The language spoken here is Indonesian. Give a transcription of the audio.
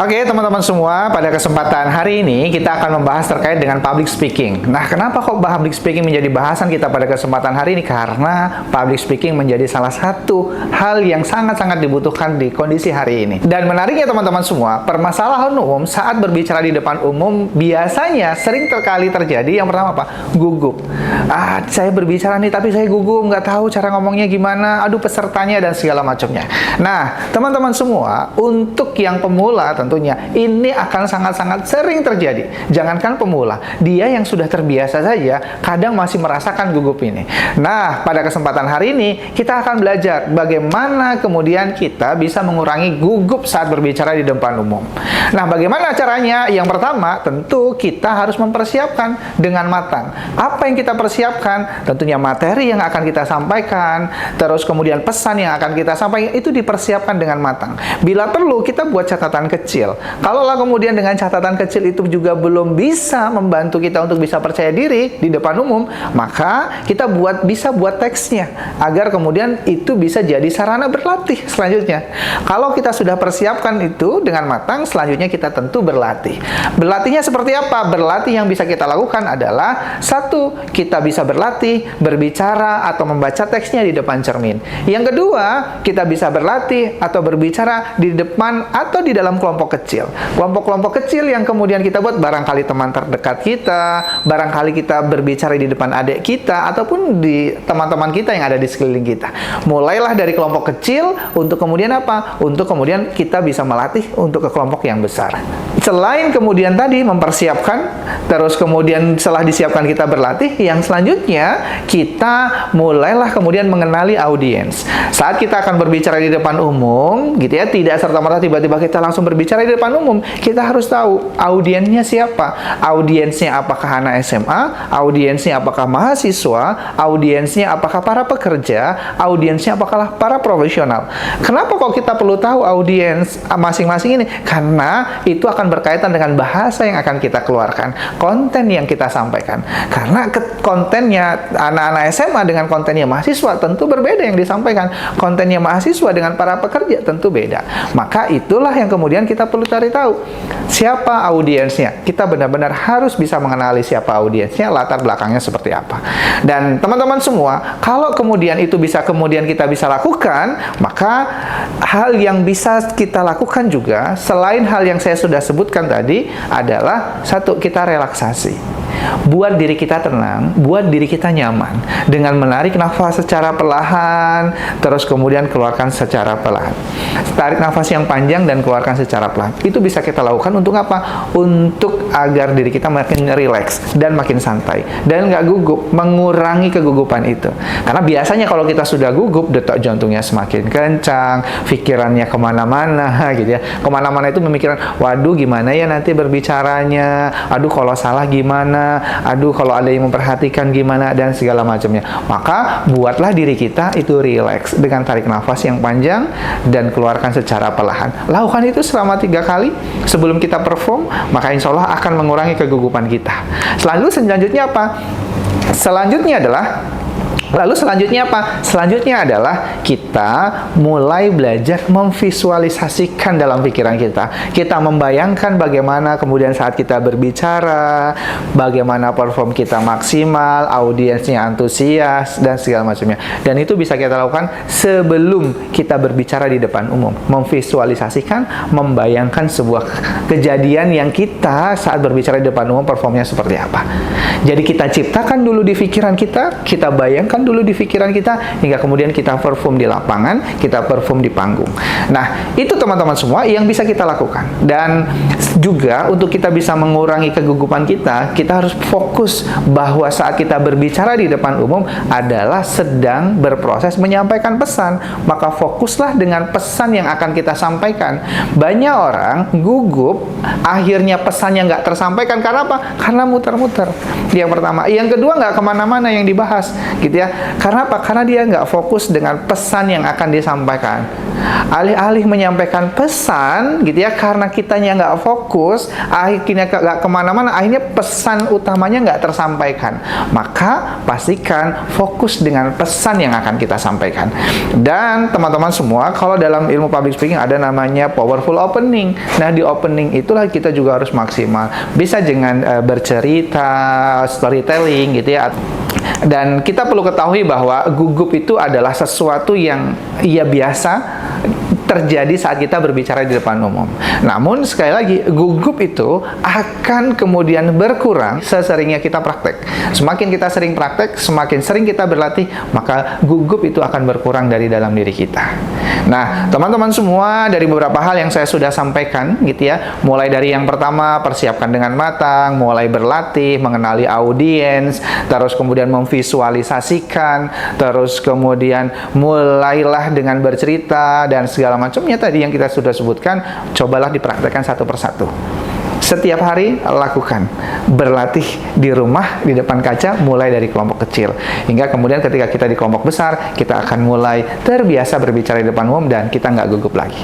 Oke, teman-teman semua, pada kesempatan hari ini kita akan membahas terkait dengan public speaking. Nah, kenapa kok public speaking menjadi bahasan kita pada kesempatan hari ini? Karena public speaking menjadi salah satu hal yang sangat-sangat dibutuhkan di kondisi hari ini. Dan menariknya teman-teman semua, permasalahan umum saat berbicara di depan umum biasanya sering terkali terjadi. Yang pertama apa? Gugup. Saya berbicara nih tapi saya gugup, nggak tahu cara ngomongnya gimana, aduh pesertanya dan segala macamnya. Nah, teman-teman semua, untuk yang pemula tentunya ini akan sangat-sangat sering terjadi. Jangankan pemula, dia yang sudah terbiasa saja kadang masih merasakan gugup ini. Nah, pada kesempatan hari ini kita akan belajar bagaimana kemudian kita bisa mengurangi gugup saat berbicara di depan umum. Nah, bagaimana caranya? Yang pertama, tentu kita harus mempersiapkan dengan matang. Apa yang kita persiapkan? Tentunya materi yang akan kita sampaikan, terus kemudian pesan yang akan kita sampaikan itu dipersiapkan dengan matang. Bila perlu, kita buat catatan kecil. Kalaulah kemudian dengan catatan kecil itu juga belum bisa membantu kita untuk bisa percaya diri di depan umum, maka kita bisa buat teksnya agar kemudian itu bisa jadi sarana berlatih selanjutnya. Kalau kita sudah persiapkan itu dengan matang, selanjutnya kita tentu berlatih. Berlatihnya seperti apa? Berlatih yang bisa kita lakukan adalah satu, kita bisa berlatih berbicara atau membaca teksnya di depan cermin. Yang kedua, kita bisa berlatih atau berbicara di depan atau di dalam kelompok kecil. Kelompok-kelompok kecil yang kemudian kita buat, barangkali teman terdekat kita, barangkali kita berbicara di depan adik kita, ataupun di teman-teman kita yang ada di sekeliling kita. Mulailah dari kelompok kecil untuk kemudian apa? Untuk kemudian kita bisa melatih untuk ke kelompok yang besar. Selain kemudian tadi mempersiapkan, terus kemudian setelah disiapkan kita berlatih, yang selanjutnya kita mulailah kemudian mengenali audiens. Saat kita akan berbicara di depan umum, gitu ya, tidak serta-merta tiba-tiba kita langsung berbicara di depan umum. Kita harus tahu audiensnya siapa. Audiensnya apakah anak SMA, audiensnya apakah mahasiswa, audiensnya apakah para pekerja, audiensnya apakah para profesional. Kenapa kok kita perlu tahu audiens masing-masing ini? Karena itu akan berkaitan dengan bahasa yang akan kita keluarkan, konten yang kita sampaikan. Karena kontennya anak-anak SMA dengan kontennya mahasiswa tentu berbeda yang disampaikan. Kontennya mahasiswa dengan para pekerja tentu beda. Maka itulah yang kemudian kita perlu cari tahu. Siapa audiensnya? Kita benar-benar harus bisa mengenali siapa audiensnya, latar belakangnya seperti apa. Dan teman-teman semua, kalau kemudian itu kita bisa lakukan, maka hal yang bisa kita lakukan juga, selain hal yang saya sudah sebutkan tadi, adalah satu, kita relaksasi. Buat diri kita tenang, buat diri kita nyaman dengan menarik nafas secara perlahan, terus kemudian keluarkan secara perlahan. Tarik nafas yang panjang dan keluarkan secara pelan. Itu bisa kita lakukan untuk apa? Untuk agar diri kita makin rileks dan makin santai dan nggak gugup, mengurangi kegugupan itu. Karena biasanya kalau kita sudah gugup, detak jantungnya semakin kencang, pikirannya kemana-mana, gitu ya. Kemana-mana itu memikirkan, waduh gimana ya nanti berbicaranya, aduh kalau salah gimana, aduh kalau ada yang memperhatikan gimana, dan segala macamnya. Maka buatlah diri kita itu rileks dengan tarik nafas yang panjang dan keluarkan secara perlahan. Lakukan itu selama 3 kali sebelum kita perform, maka insya Allah akan mengurangi kegugupan kita. Selanjutnya apa? Selanjutnya adalah kita mulai belajar memvisualisasikan dalam pikiran kita. Kita membayangkan bagaimana kemudian saat kita berbicara, bagaimana perform kita maksimal, audiensnya antusias, dan segala macamnya. Dan itu bisa kita lakukan sebelum kita berbicara di depan umum. Memvisualisasikan, membayangkan sebuah kejadian yang kita saat berbicara di depan umum performnya seperti apa. Jadi kita ciptakan dulu di pikiran kita, kita bayangkan dulu di pikiran kita, hingga kemudian kita perform di lapangan, kita perform di panggung. Nah, itu teman-teman semua yang bisa kita lakukan. Dan juga untuk kita bisa mengurangi kegugupan kita harus fokus bahwa saat kita berbicara di depan umum adalah sedang berproses menyampaikan pesan. Maka fokuslah dengan pesan yang akan kita sampaikan. Banyak orang gugup, akhirnya pesannya nggak tersampaikan. Karena apa? Karena muter-muter. Yang pertama. Yang kedua, nggak kemana-mana yang dibahas, gitu ya. ya. Karena apa? Karena dia nggak fokus dengan pesan yang akan disampaikan. Alih-alih menyampaikan pesan, gitu ya, karena kitanya nggak fokus, akhirnya nggak kemana-mana, akhirnya pesan utamanya nggak tersampaikan. Maka pastikan fokus dengan pesan yang akan kita sampaikan. Dan teman-teman semua, kalau dalam ilmu public speaking ada namanya powerful opening. Nah, di opening itulah kita juga harus maksimal. Bisa dengan bercerita, storytelling, gitu ya. Dan kita perlu ketahui bahwa gugup itu adalah sesuatu yang biasa terjadi saat kita berbicara di depan umum. Namun sekali lagi, gugup itu akan kemudian berkurang seseringnya kita praktek. Semakin kita sering praktek, semakin sering kita berlatih, maka gugup itu akan berkurang dari dalam diri kita. Nah, teman-teman semua, dari beberapa hal yang saya sudah sampaikan, gitu ya, mulai dari yang pertama, persiapkan dengan matang, mulai berlatih, mengenali audiens, terus kemudian memvisualisasikan, terus kemudian mulailah dengan bercerita, dan segala macamnya tadi yang kita sudah sebutkan, cobalah dipraktekkan satu persatu. Setiap hari lakukan, berlatih di rumah, di depan kaca, mulai dari kelompok kecil. Hingga kemudian ketika kita di kelompok besar, kita akan mulai terbiasa berbicara di depan umum dan kita nggak gugup lagi.